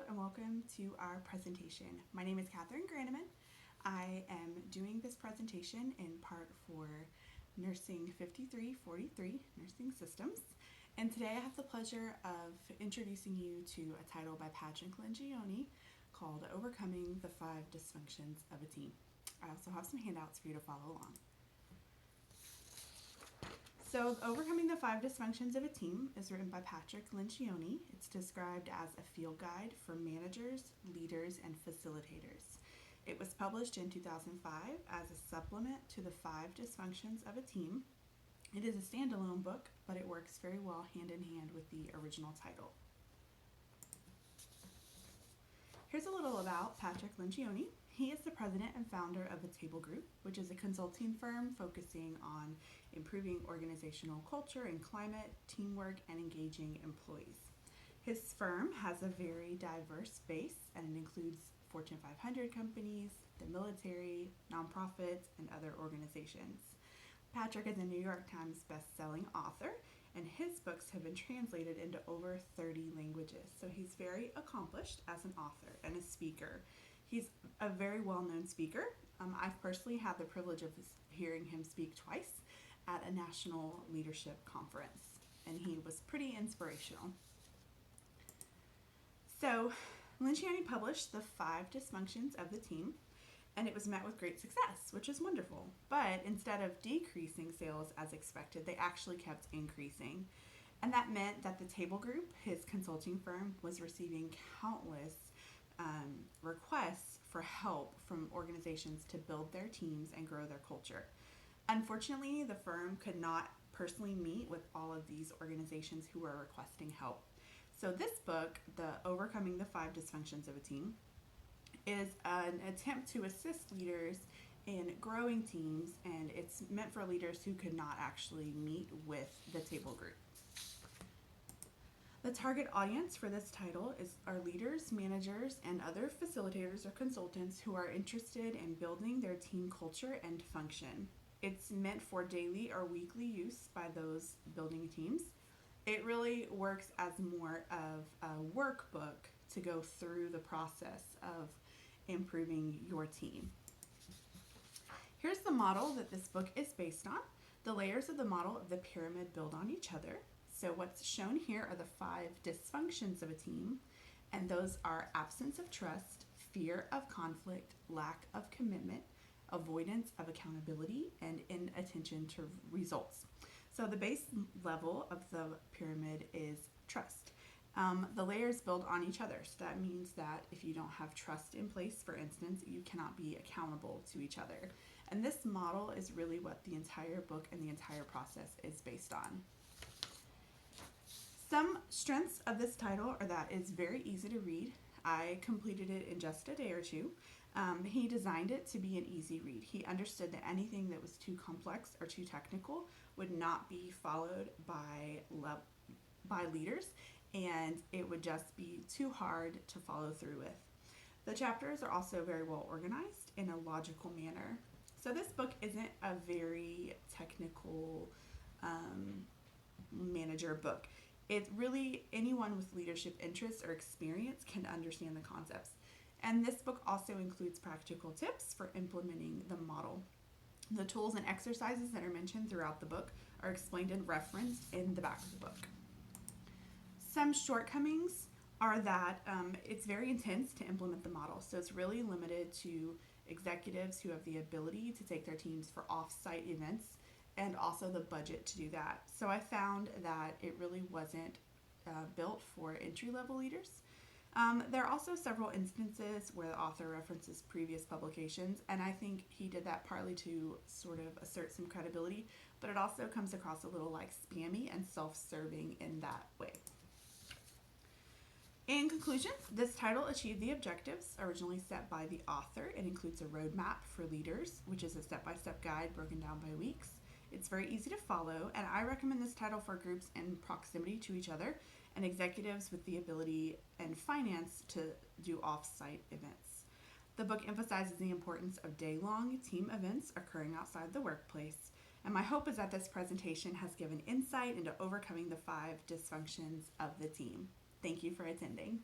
and welcome to our presentation. My name is Catherine Graneman. I am doing this presentation in part for Nursing 5343, Nursing Systems. And today I have the pleasure of introducing you to a title by Patrick Lencioni called Overcoming the 5 Dysfunctions of a Team. I also have some handouts for you to follow along. So, Overcoming the 5 Dysfunctions of a Team is written by Patrick Lencioni. It's described as a field guide for managers, leaders, and facilitators. It was published in 2005 as a supplement to the 5 Dysfunctions of a Team. It is a standalone book, but it works very well hand in hand with the original title. Here's a little about Patrick Lencioni. He is the president and founder of the Table Group, which is a consulting firm focusing on improving organizational culture and climate, teamwork, and engaging employees. His firm has a very diverse base, and it includes Fortune 500 companies, the military, nonprofits, and other organizations. Patrick is a New York Times best-selling author, and his books have been translated into over 30 languages. So he's very accomplished as an author and a speaker. He's a very well-known speaker. I've personally had the privilege of hearing him speak twice at a national leadership conference, and he was pretty inspirational. So, Lencioni published the 5 Dysfunctions of the Team, and it was met with great success, which is wonderful. But instead of decreasing sales as expected, they actually kept increasing. And that meant that the Table Group, his consulting firm, was receiving countless requests for help from organizations to build their teams and grow their culture. Unfortunately, the firm could not personally meet with all of these organizations who were requesting help. So this book, the Overcoming the 5 Dysfunctions of a Team, is an attempt to assist leaders in growing teams, and it's meant for leaders who could not actually meet with the Table Group. The target audience for this title are leaders, managers, and other facilitators or consultants who are interested in building their team culture and function. It's meant for daily or weekly use by those building teams. It really works as more of a workbook to go through the process of improving your team. Here's the model that this book is based on. The layers of the model of the pyramid build on each other. So what's shown here are the 5 dysfunctions of a team, and those are absence of trust, fear of conflict, lack of commitment, avoidance of accountability, and inattention to results. So the base level of the pyramid is trust. The layers build on each other. So that means that if you don't have trust in place, for instance, you cannot be accountable to each other. And this model is really what the entire book and the entire process is based on. Some strengths of this title are that it's very easy to read. I completed it in just a day or two. He designed it to be an easy read. He understood that anything that was too complex or too technical would not be followed by leaders, and it would just be too hard to follow through with. The chapters are also very well organized in a logical manner. So this book isn't a very technical manager book. It's really anyone with leadership interests or experience can understand the concepts. And this book also includes practical tips for implementing the model. The tools and exercises that are mentioned throughout the book are explained and referenced in the back of the book. Some shortcomings are that it's very intense to implement the model. So it's really limited to executives who have the ability to take their teams for off-site events and also the budget to do that. So I found that it really wasn't built for entry-level leaders. There are also several instances where the author references previous publications, and I think he did that partly to sort of assert some credibility, but it also comes across a little like spammy and self-serving in that way. In conclusion, this title achieved the objectives originally set by the author. It includes a roadmap for leaders, which is a step-by-step guide broken down by weeks. It's very easy to follow, and I recommend this title for groups in proximity to each other and executives with the ability and finance to do off-site events. The book emphasizes the importance of day-long team events occurring outside the workplace, and my hope is that this presentation has given insight into overcoming the 5 dysfunctions of the team. Thank you for attending.